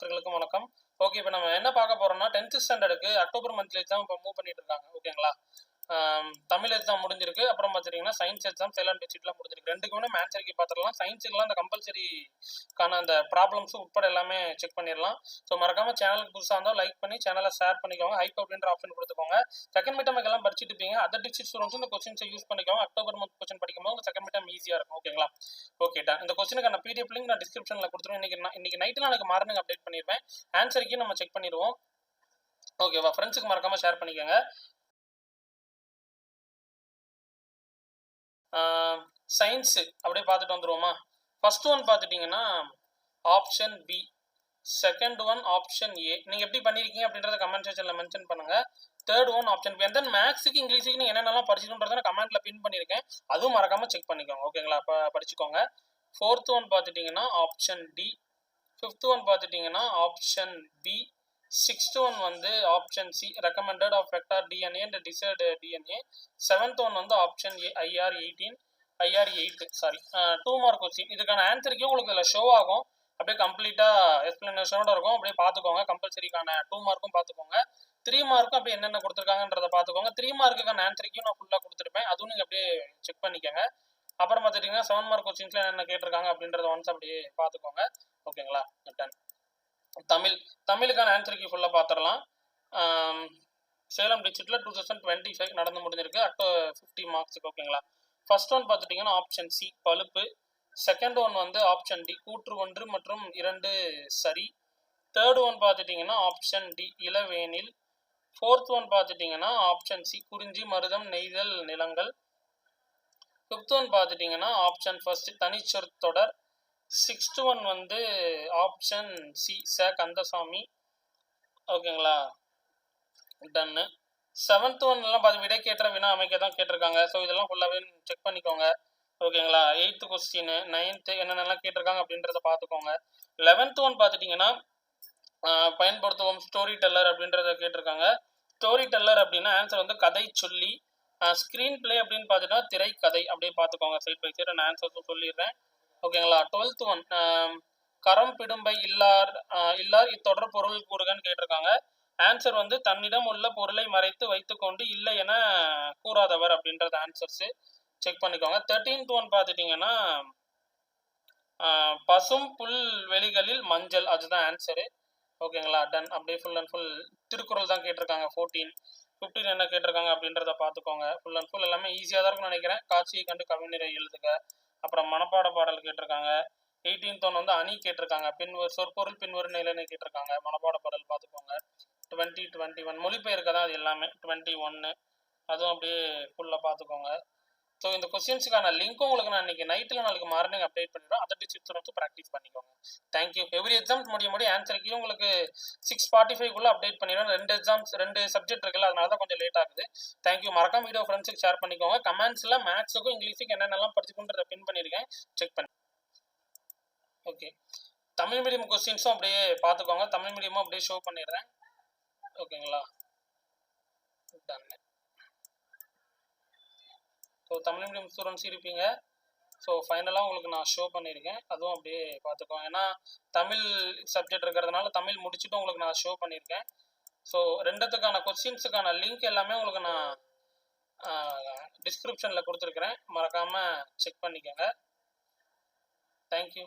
நண்பர்களுக்கும் வணக்கம். ஓகே, இப்போ நம்ம என்ன பார்க்க போறோம்னா 10th ஸ்டாண்டர்டுக்கு அக்டோபர் மந்த்ல எக்ஸாம் இப்போ மூவ் பண்ணிட்டு இருக்காங்க. ஓகேங்களா? தமிழ் எக்ஸாம் முடிஞ்சிருக்கு. அப்புறம் பார்த்துட்டீங்கன்னா சயின்ஸ் எக்ஸாம் சேலம் டிஸ்ட்ரிக்ட்ல முடிஞ்சிருக்கு. ரெண்டுக்குமே நம்ம ஆன்சர் கீ பார்த்துடலாம். சயின்ஸுக்குலாம் அந்த கம்பல்சரிக்கான அந்த ப்ராப்ளம்ஸ் உட்பட எல்லாமே செக் பண்ணிடலாம். ஸோ மறக்காம சேனலுக்கு புதுசாக இருந்தால் லைக் பண்ணி சேனலை ஷேர் பண்ணிக்கோங்க. ஹைப் அப்படின்ற ஆப்ஷன் கொடுத்துக்கோங்க. செகண்ட் மிட்டம் எல்லாம் படிச்சுட்டு இருப்பீங்க. அதர் டிஸ்ட்ரிக்ட் ஸ்டூடெண்ட்ஸ் இந்த கொஸ்டின்ஸை யூஸ் பண்ணிக்கோங்க. அக்டோபர் மந்த் கொஸ்டின் படிக்கும்போது உங்களுக்கு செகண்ட் மிட்டம் ஈஸியாக இருக்கும். ஓகேங்களா? Okay done. இந்த கொஸ்டினுக்கான பிடிஎஃப் லிங்க் நான் டிஸ்கிரிப்ஷனில் கொடுத்துருவேன். இன்னைக்கு நைட்டு எனக்கு மார்னிங் அப்டேட் பண்ணிடுவேன். ஆன்சருக்கு நம்ம செக் பண்ணிடுவோம். ஓகேவா? ஃப்ரெண்ட்ஸுக்கு மறக்காம ஷேர் பண்ணிக்கோங்க. சயின்ஸ் அப்படியே பார்த்துட்டு வந்துருவோமா? ஃபர்ஸ்ட் ஒன் பார்த்துட்டிங்கன்னா option B, second one option A. நீங்கள் எப்படி பண்ணியிருக்கீங்க அப்படின்றத கமெண்ட் செக்ஷனில் மென்ஷன் பண்ணுங்கள். Third one option B. Then மேக்ஸுக்கு இங்கிலீஷுக்கு நீங்கள் என்னென்னலாம் படிச்சுக்கணுன்றதை நான் கமெண்ட்டில் பின் பண்ணியிருக்கேன். அதுவும் மறக்காமல் செக் பண்ணிக்கோங்க. ஓகேங்களா? இப்போ படிச்சுக்கோங்க. ஃபோர்த் ஒன் பார்த்துட்டிங்கன்னா ஆப்ஷன் டி. ஃபிஃப்த் ஒன் பார்த்துட்டிங்கன்னா ஆப்ஷன் பி. சிக்ஸ்த் ஒன் வந்து option C, recommended of vector DNA and desired DNA. Seventh one வந்து option A, IR8 sorry. 2 mark question. இதுக்கான ஆன்சருக்கே உங்களுக்கு இதில் ஷோ ஆகும். அப்படியே கம்ப்ளீட்டாக எக்ஸ்பிளனேஷனோட இருக்கும். அப்படியே பார்த்துக்கோங்க. கம்பல்சரிக்கான 2 மார்க்கும் பார்த்துக்கோங்க. 3 மார்க்கும் அப்படியே என்னென்ன கொடுத்துருக்காங்கன்றத பார்த்துக்கோங்க. 3 மார்க்குக்கான ஆன்சருக்கும் நான் ஃபுல்லாக கொடுத்துருப்பேன். அதுவும் நீங்கள் அப்படியே செக் பண்ணிக்கோங்க. அப்புறம் பார்த்துட்டிங்கன்னா 7 மார்க் கொஸ்டின்ஸில் என்னென்ன கேட்டிருக்காங்க அப்படின்றத ஒன்ஸ் அப்படியே பார்த்துக்கோங்க. ஓகேங்களா? டன். தமிழுக்கான ஆன்சருக்கு ஃபுல்லாக பார்த்துடலாம். சேலம் டிஸ்ட்ரிக்டில் 2025 நடந்து முடிஞ்சிருக்கு. 50 மார்க்ஸுக்கு. ஓகேங்களா? ஃபர்ஸ்ட் ஒன் பார்த்துட்டிங்கன்னா ஆப்ஷன் சி, பழுப்பு. செகண்ட் ஒன் வந்து ஆப்ஷன் டி, கூற்று 1 மற்றும் 2 சரி. தேர்ட் ஒன் பார்த்துட்டிங்கன்னா ஆப்ஷன் டி, இளவேனில். ஃபோர்த் ஒன் பார்த்துட்டிங்கன்னா ஆப்ஷன் சி, குறிஞ்சி, மருதம், நெய்தல் நிலங்கள். ஃபிஃப்த் ஒன் பார்த்துட்டிங்கன்னா ஆப்ஷன் ஃபர்ஸ்ட், தனிச்சொற்தொடர். சிக்ஸ்த் ஒன் வந்து ஆப்ஷன் சி, கந்தசாமி. ஓகேங்களா? டன்னு. செவன்த் ஒன்லாம் பார்த்து விடை கேட்ட வினா அமைக்க தான் கேட்டிருக்காங்க. ஸோ இதெல்லாம் ஃபுல்லாகவே செக் பண்ணிக்கோங்க. ஓகேங்களா? 8th கொஸ்டின், 9th என்னென்னலாம் கேட்டிருக்காங்க அப்படின்றத பார்த்துக்கோங்க. 11th ஒன் பார்த்துட்டிங்கன்னா பயன்படுத்துவோம் ஸ்டோரி டெல்லர் அப்படின்றத கேட்டிருக்காங்க. ஸ்டோரி டெல்லர் அப்படின்னா ஆன்சர் வந்து கதை சொல்லி. ஸ்க்ரீன் பிளே அப்படின்னு பார்த்துட்டா திரைக்கதை. அப்படியே பார்த்துக்கோங்க. சைட் பை சைடு நான் ஆன்சர் சொல்லிடுறேன். ஓகேங்களா? 12th ஒன் கரம் பிடும்பை இல்லார் இத்தொடர் பொருள் கூறுகன்னு கேட்டிருக்காங்க. ஆன்சர் வந்து தன்னிடம் உள்ள பொருளை மறைத்து வைத்துக்கொண்டு இல்லை என கூறாதவர் அப்படின்றது ஆன்சர்ஸு. செக் பண்ணிக்கோங்க. 13th ஒன் பார்த்துட்டிங்கன்னா பசும் புல் வெளிகளில் மஞ்சள். அதுதான் ஆன்சரு. ஓகேங்களா? டன். அப்படியே ஃபுல் அண்ட் ஃபுல் திருக்குறள் தான் கேட்டிருக்காங்க. 15 என்ன கேட்டிருக்காங்க அப்படின்றத பார்த்துக்கோங்க. ஃபுல் அண்ட் ஃபுல் எல்லாமே ஈஸியாக தான் இருக்கும்னு நினைக்கிறேன். காட்சியை கண்டு கவிஞரை எழுதுக. அப்புறம் மனப்பாட பாடல் கேட்டிருக்காங்க. 18th ஒன் வந்து அணி கேட்டிருக்காங்க. சொற்பொருள் பின்வரும் நிலைன்னு கேட்டிருக்காங்க. மனப்பாட பாடல் பார்த்துக்கோங்க. 21 மொழிபெயர்க்க தான் அது எல்லாமே. 21 அதுவும் அப்படியே ஃபுல்லாக பார்த்துக்கோங்க. ஸோ இந்த கொஸ்டின்ஸுக்கான லிங்க்கும் உங்களுக்கு நான் இன்னைக்கு நைட்டில் நாளைக்கு மார்னிங் அப்டேட் பண்ணிடுறேன். அதை டிஸ்ட்ரிக்ட் ப்ராக்டிஸ் பண்ணிக்கோங்க. தேங்க்யூ. எவ்ரி எக்ஸாம்ஸ் முடியும் ஆன்சருக்கு உங்களுக்கு 6:45 அப்டேட் பண்ணிடுறேன். 2 சப்ஜெக்ட் இருக்குல்ல, அதனால தான் கொஞ்சம் லேட் ஆகுது. தேங்க்யூ. மறக்காம வீடியோ ஃப்ரெண்ட்ஸுக்கு ஷேர் பண்ணிக்கோங்க. கமெண்ட்ஸில் மேக்ஸுக்கும் இங்கிலீஷுக்கு என்னென்னலாம் படிச்சுக்கணுன்றதை பின் பண்ணியிருக்கேன். செக் பண்ணி. ஓகே, தமிழ் மீடியம் கொஸ்டின்ஸும் அப்படியே பார்த்துக்கோங்க. தமிழ் மீடியமும் அப்படியே ஷோ பண்ணிடுறேன். ஓகேங்களா? Done. So Tamil medium students இருப்பீங்க. ஸோ ஃபைனலாக உங்களுக்கு நான் ஷோ பண்ணியிருக்கேன். அதுவும் அப்படியே பார்த்துக்கோங்க. ஏன்னா தமிழ் சப்ஜெக்ட் இருக்கிறதுனால தமிழ் முடிச்சுட்டு உங்களுக்கு நான் ஷோ பண்ணியிருக்கேன். ஸோ ரெண்டுத்துக்கான கொஸ்டின்ஸுக்கான லிங்க் எல்லாமே உங்களுக்கு நான் டிஸ்கிரிப்ஷனில் கொடுத்துருக்குறேன். மறக்காமல் செக் பண்ணிக்கோங்க. தேங்க்யூ.